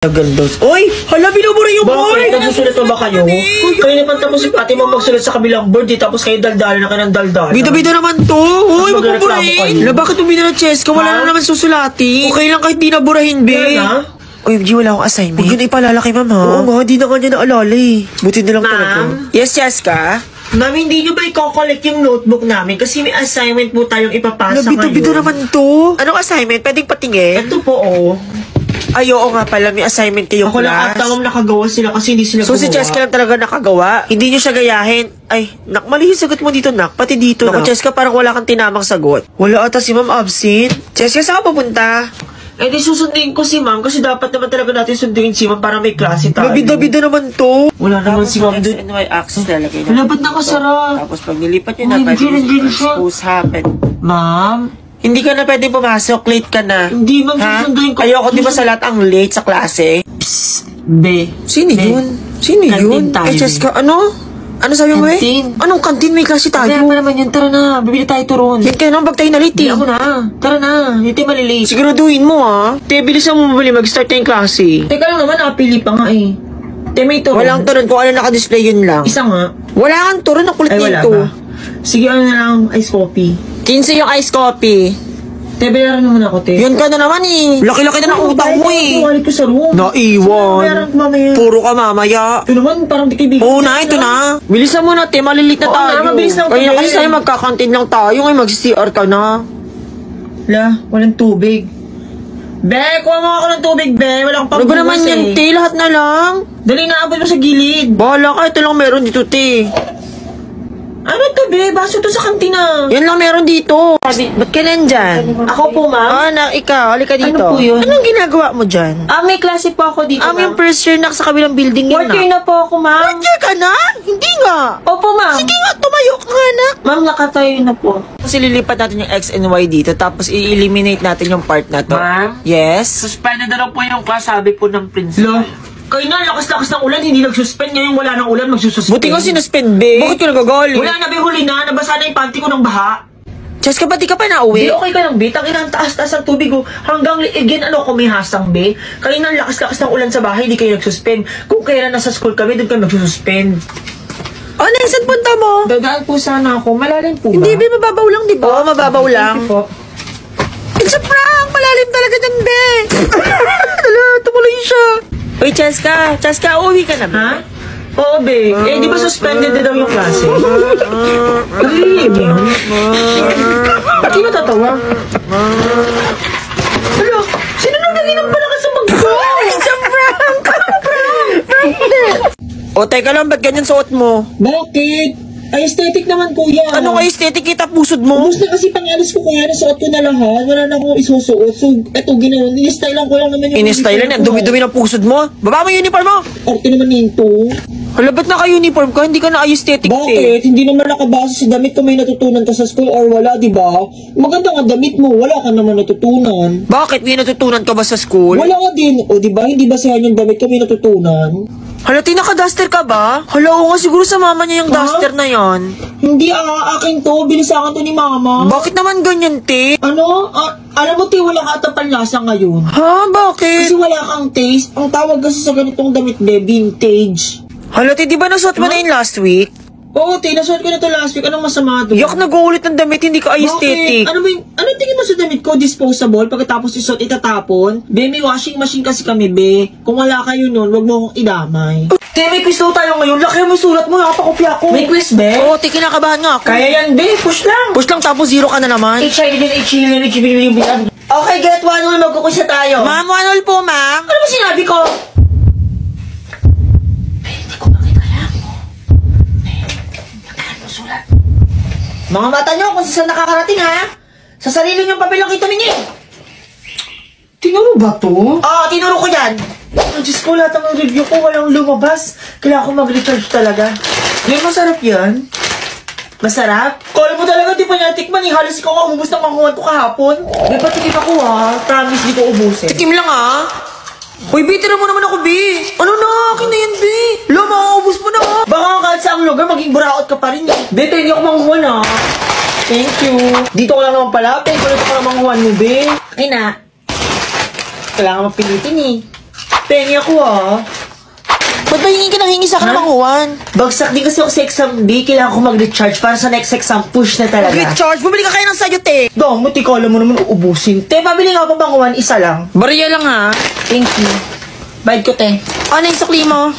Ganda. Oy! Hala, binubura yung board! Bakit? Nagsusulat pa ba kayo? Kayo naman tapos si Pati mo magsulat sa kabilang board tapos kayo daldala na kayo ng daldala. Bida-bida naman to! Uy, magbuburay! Hala, bakit umina na Cheska? Wala na naman susulati. Okay lang kahit di naburahin, be. Wala na? Uy, G, wala akong assignment. Huwag yun ipalala kay ma'am, ha? Oo nga, di na kanya naalala eh. Buti na lang talaga. Yes, Cheska? Ma'am, hindi nyo ba i-collect yung notebook namin? Kasi may assignment po tayong ipapasa ngayon. Bida-bida naman to. Anong assignment? Pwedeng patingin? Ito po, oh. Ay, oo nga pala, may assignment kayong Ako lang class. at tamang nakagawa sila kasi hindi sila So, gumawa. si Cheska lang talaga nakagawa? Hindi nyo siya gayahin? Ay, nak, mali yung sagot mo dito, nak. Pati dito, nak. Cheska, parang wala kang tinamang sagot. Wala ata si ma'am absent. Cheska, saan ka pupunta? Eh, di susundin ko si ma'am kasi dapat naman talaga natin sundin si ma'am para may klase tayo. Bida-bida naman to. Wala naman si ma'am dun. NY access lalagay Wala, ba't nakasara? Tapos pag nilipat nyo na, Ay, pwede hindi siya. expose happen. Ma'am? Hindi ka na pwede pumasok, late ka na. Hindi, ma'am, Ha? susunduin ko. Ayoko, di ba sa lahat ang late sa klase? Be. Sino Be. yun? Sino Kantin yun? tayo, Ay, Cheska, ano? Ano sabi mo eh? Kantin. Anong kantin? May klase tayo. Kaya pa naman yun, tara na. Bibili tayo turon. Yan kayo nang bag tayo na late Hindi eh. ako na. Tara na. Hindi tayo malilate. Siguraduhin mo ah. Te, bilisan mo mabali, mag-start na yung klase. Teka lang naman, nakapili pa nga eh. Te, may turon. Walang turon, kung ano naka-display yun lang. Isa nga. Wala kang turon, ang kulit Ay, wala nito. ba? Sige, ano na lang, ice coffee. 15 yung iced coffee. Te, bayaran naman ako, te. Yun ka na naman eh. Laki-laki na ng utang mo eh. Wali ko sa room. Naiwan. Bayaran ko mamaya. Puro ka mamaya. Ito naman, parang di kaibigan. Oo na, ito na. Bilisan mo na, te. Malilit na Oo tayo. na, mabilis lang Kaya tayo. kasi sa'yo magkakantin lang tayo. Ngayon mag-CR ka na. La, walang tubig. Be, kuha mo ako ng tubig, be. Wala akong Ano ba naman pambukas yan, eh. te? Lahat na lang. Dali na, abot mo sa gilid. Bahala ka, ito lang meron dito, te. Ano to, be? Baso to sa kantina. Yan lang meron dito. Ba't ka nandyan? Ako po, ma'am. Ah, ikaw, halika dito. Ano po yun? Anong ginagawa mo dyan? May klase po ako dito, Yung first year na sa kabilang building yun Fourth year na po ako, ma'am. Fourth year ka na? Hindi nga. Opo, ma'am. Sige nga, tumayo ka nga na. Ma'am, nakatayo na po. Kasi lilipat natin yung X and Y dito, tapos i-eliminate natin yung part na to. Ma'am? Yes? Suspended na lang po yung class, sabi po ng principal. Kayo na, lakas-lakas ng ulan, hindi nagsuspend. Ngayon wala ng ulan, magsususpend. Buti nga sinuspend, be. Bakit ka nagagalit? Wala na, be, huli na. Nabasa na yung panty ko ng baha. Cheska, ba't di ka pa nauwi? Be, okay ka lang, be. Tangina, ang taas-taas ng tubig, oh. Hanggang, again, ano ko may hasang, be. Kayo na, lakas-lakas ng ulan sa bahay, hindi kayo nagsuspend. Kung kaya nasa school kami, doon kayo magsususpend. Oh, saan punta mo? Dadaan po sana ako. Malalim po ba? Hindi, be, mababaw lang, di ba? Oo, mababaw lang. Thank you po. It's a prank! Malalim talaga dyan, be. Ala, tumuloy siya. Uy, Cheska, uwi ka na ba? Ha? Oo, be. Eh, di ba suspended na daw yung klase? Ay, ba't yung natatawa? Ano? Sino nang naginang palakas sa magbo? It's a prank! O, teka lang, ba't ganyan suot mo? Bakit? Ay, aesthetic naman, kuya. Ano kayo aesthetic kita pusod mo? Ubus na kasi pangalis ko, kuya. Nasuot ko na lahat. Wala na akong isusuot. So, eto, ginawa. Ni-stylean ko lang naman yung In-style na, dumi-dumi ng pusod mo. Baba mo yung uniform mo! Arte naman nito. Hala, ba't naka-uniform ka? Hindi ka na aesthetic, Bakit? Hindi naman nakabase sa damit ko may natutunan ka sa school or wala, di ba? Maganda nga damit mo. Wala ka naman natutunan. Bakit? May natutunan ka ba sa school? Wala nga din. O, di ba? Hindi basehan yung damit ko may natutunan. Hala, tinaka-duster ka ba? Hala, oo nga, siguro sa mama niya yung duster na yon. Hindi, akin to. Binisakan to ni mama. Bakit naman ganyan, te? Ano? Alam mo, te, wala ka ata panlasa ngayon. Ha? Bakit? Kasi wala kang taste. Ang tawag kasi sa ganitong damit, be, vintage. Hala, te, di ba nasuot mo na yun last week? Oo, te, nasuot ko na to last week. Anong masama doon? Yak, nag-uulit ng damit, hindi ka aesthetic. Bakit? Ano tingin mo sa damit ko? Disposable? Pagkatapos isuot, itatapon? Be, may washing machine kasi kami, be. Kung wala kayo nun, wag mo akong idamay. Te, may quiz daw tayo ngayon. Laki mo sulat mo, nakapakopya ko. May quiz, be? Oo, te, kinakabahan nga ako. Kaya yan, be. Push lang. Push lang tapos zero ka na naman. Okay, get one all. Magkukusa tayo. Ma'am, anol po, ma'am. Ano ba sinabi ko? Mga mata nyo kung saan nakakarating, ha? Sa sarili nyong papel lang ito ninyo. Tinuro ba to? Oo, tinuro ko yan. Ang Diyos ko, lahat ng review ko walang lumabas. Kailangan ko mag-recharge talaga. Yung masarap yan. Masarap? Kala mo talaga di pa niya tikman eh. Halos ikaw ka umubos ng mangkuhan ko kahapon. May patikim ako ha. Promise di ko ubusin. Tikim lang, ah. Uy, B, tira mo naman ako, B. Ano na? Akin na yan, B. Lo, mauubos mo na, oh. Baka kahit sa ang lugar, maging buraot ka pa rin eh. Dito, hindi ako mangkuha na. Thank you. Dito ko lang naman pala. Pero ko lang mangkuha mo, be. Okay na. Kailangan mapilitin eh. Pengi ako Ba't ba hingi ka nang hingi sa akin ng manguhan? Bagsak din kasi ako sa exam B. Kailangan ko mag-recharge para sa next exam. Push na talaga. Recharge? Bumili ka kayo ng sayo, te. Dong, muti ko alam mo naman uubusin. Te, pabili nga ako banguhan. Isa lang. Bariya lang, ha? Thank you. Bayad ko, te. Ano yung sukli mo?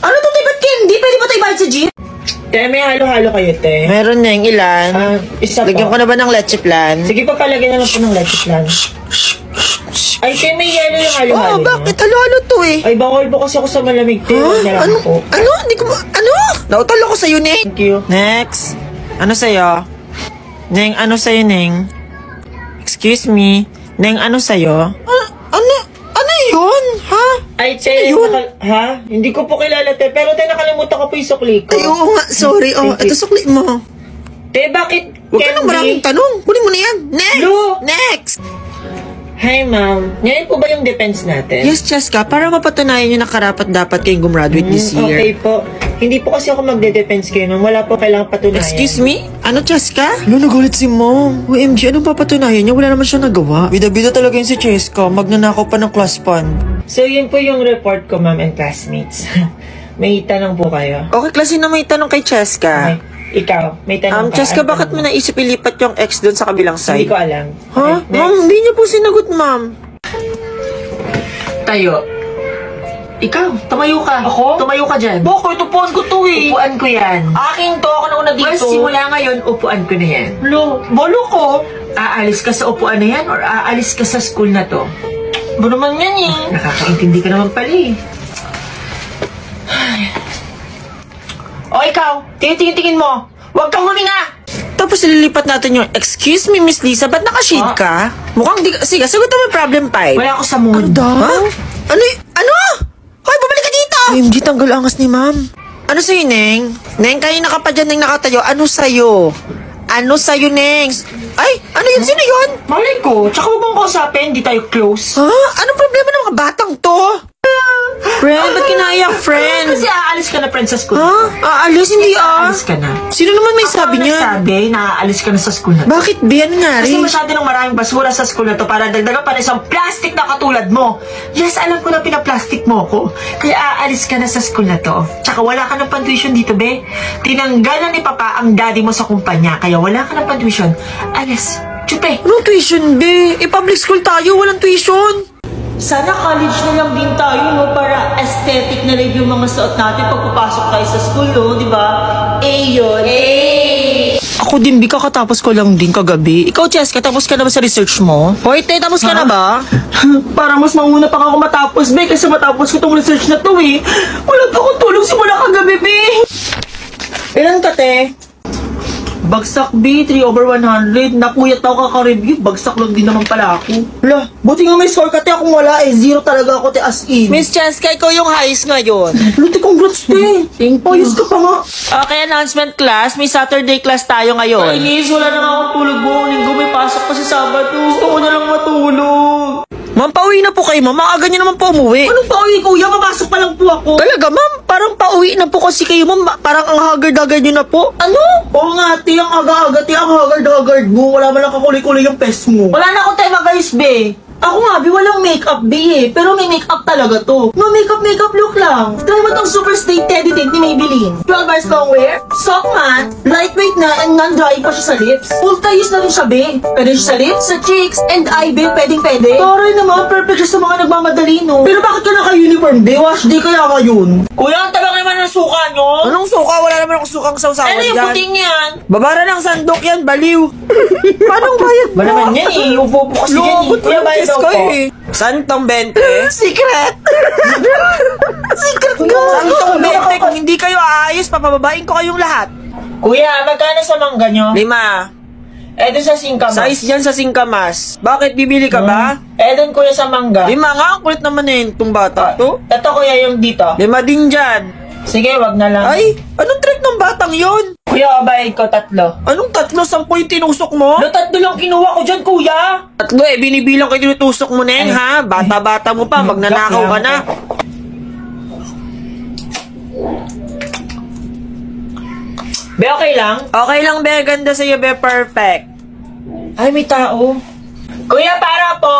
Ano to, te? Ba't candy? Pwede ba tayo bayad sa jeep? Te, may halo-halo kayo, te. Meron na yung ilan. Isa Lagyan ko na ba ng leche plan? Sige pa, palagyan na lang po ng leche plan. Ay, te, may yelo yung halo-halo. Bakit? Halo-halo to eh. Ay, bawal po kasi ako sa malamig, te. Huwag na lang po. Ano? Hindi ko Ano? Nautal ako sa'yo, Neng. Thank you. Next. Ano sa'yo? Neng, ano sa'yo, Neng? Excuse me. Neng, ano sa'yo? Ano yun? Ha? Ay, te, Ayun. ha? Hindi ko po kilala, te. Pero, te, nakalimutan ko po yung sukli ko. Ay, oo nga. Sorry. Thank you. Ito sukli mo. Te, bakit Huwag ka nang maraming tanong. Kunin mo na yan. Next! Lu! Next! Hi, ma'am. Ngayon po ba yung defense natin? Yes, Cheska. Para mapatunayan nyo na karapat-dapat kayong gumraduate this year. Okay po. Hindi po kasi ako magde-defense kayo, ma'am. Wala po kailangang patunayan. Excuse me? Ano, Cheska? Ano, nagulit si Mom. OMG, anong papatunayan niya? Wala naman siya nagawa. Bida-bida talaga yun si Cheska. Magnanakaw pa ng class fund. So, yun po yung report ko, ma'am and classmates. May tanong po kayo. Okay, klase na may tanong kay Cheska. Okay. Ikaw, may tanong ka. Cheska, Ano bakit mo tanong naisip ilipat yung ex doon sa kabilang Hindi side? ko alam. Ha? Okay, next. Ma'am, hindi niya po sinagot, ma'am. Tayo. Ikaw, tumayo ka. Ako? Tumayo ka dyan. Bakit? Upuan ko to eh. Upuan ko yan. Akin to. Ako na una dito. Well, simula ngayon, upuan ko na yan. Lo, balo ko. Aalis ka sa upuan na yan or aalis ka sa school na to? Ba naman yan eh. Nakakaintindi ka naman pala eh. O ikaw, tingin mo. Huwag kang huminga! Tapos ililipat natin yung, excuse me, Miss Lisa, ba't naka-shade ka? Mukhang di, sige, sagot mo yung problem 5. Wala ako sa mood. Ha? Ano? Hoy, bumalik ka dito! OMG, tanggal angas ni ma'am. Ano sa'yo, Neng? Neng, kanina ka pa dyan, Neng, nakatayo. Ano sa'yo? Ano sa'yo, Neng? Ay, ano yun? Sino yun? Malay ko, tsaka huwag mong kausapin, hindi tayo close. Ha? Anong problema ng mga batang to? Friend, ba't kinaiyak, friend? Kasi aalis ka na, friend, sa school. Ha? Aalis, hindi Aalis ka na. Sino naman may sabi niya? Sabi na aalis ka na sa school na to. Bakit, Be? Ano nangyari? Kasi masyado ng maraming basura sa school na to para dagdagan pa ng isang plastic na katulad mo. Yes, alam ko na pinaplastic mo ako. Kaya aalis ka na sa school na to. Tsaka wala ka ng pantuition dito, be. Tinanggal na ni Papa ang daddy mo sa kumpanya. Kaya wala ka ng pantuition. Alis. Chupe. Anong tuition, Be? Public school tayo, walang tuition. Sana college na lang din tayo, no? Para aesthetic na rin yung mga suot natin pag papasok tayo sa school, no? Di ba? Yun. Ako din, Bi, kakatapos ko lang din kagabi. Ikaw, Cheska, tapos ka na ba sa research mo? Hoy, te, tapos ka na ba? Parang mas mauna pa ako matapos, be. Kasi matapos ko tong research na to, eh. Wala pa akong tulog simula kagabi, be. Ilan ka, te? Bagsak, B, 3/100. Napuyat ako kaka-review. Bagsak lang din naman pala ako. Wala, buti nga may score ka, te. Akong wala eh. Zero talaga ako, te, as in. Miss Cheska, ikaw yung highest ngayon. Luti, congrats, te. Thank you. Ayos ka pa nga. Okay, announcement class. May Saturday class tayo ngayon. Inis, wala na nga akong tulog buong linggo. May pasok pa sa Sabado. Gusto ko na lang matulog. Ma'am, pauwi na po kayo, ma'am. Maaga niyo naman po umuwi. Anong pauwi, kuya? Papasok pa lang po ako. Talaga, ma'am? Parang pauwi na po kasi kayo, ma'am. Parang ang haggard-haggard niyo na po. Ano? Oo nga, te. Ang aga-aga, te. Ang haggard-haggard mo. Wala man lang kakulay-kulay yung pes mo. Wala na akong tema, guys, be. Ako nga, be, walang makeup, be, eh. Pero may makeup talaga to. No makeup look lang. Try mo tong Super Stay Teddy Tint ni Maybelline. 12 hours long wear, soft matte, lightweight na, and non-dry pa siya sa lips. Multi-use na rin siya, be. Pwede siya sa lips, sa cheeks, and eye, be. Pwedeng-pwede. Taray naman, perfect siya sa mga nagmamadali, no? Pero bakit ka naka-uniform, be? Wash day kaya ngayon. Kuya, ang tagal naman ng suka nyo. Anong suka? Wala naman akong sukang sausawan Ano yung dyan. puting yan? Babara ng sandok yan, baliw. Paano bayad mo? Ba naman yan eh. Upo po kasi yan eh. Lobot Kuya, yung bayad test daw ko po. eh. Santong 20? Secret! Secret ka! Santong 20? Kung hindi kayo aayos, papababain ko kayong lahat. Kuya, magkano sa mangga nyo? 5. Doon sa singkamas. Size dyan sa singkamas. Bakit bibili ka ba? Doon kuya sa mangga. 5 nga, ang kulit naman eh, itong bata to. Ito kuya yung dito. 5 din dyan. Sige, wag na lang. Ay, anong trip ng batang yon? Kuya, bayad ko 3. Anong 3? 10 yung tinusok mo? 3 lang kinuha ko dyan, kuya. 3 eh, binibilang kayo tinutusok mo, Neng, ha? Bata-bata mo pa, magnanakaw ka na. Be, okay lang? Okay lang, be. Ganda sa'yo, be. Perfect. Ay, may tao. Kuya, para po.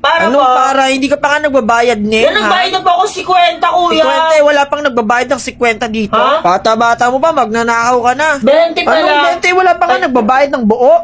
Para Anong ba? para? Hindi ka pa nga nagbabayad, Neng, Yan, nagbayad na po ako 50, kuya. 50, wala pang nagbabayad ng 50 dito. Ha? Bata-bata mo pa, magnanakaw ka na. 20 pa lang. Anong 20? Wala pa nga nagbabayad ng buo.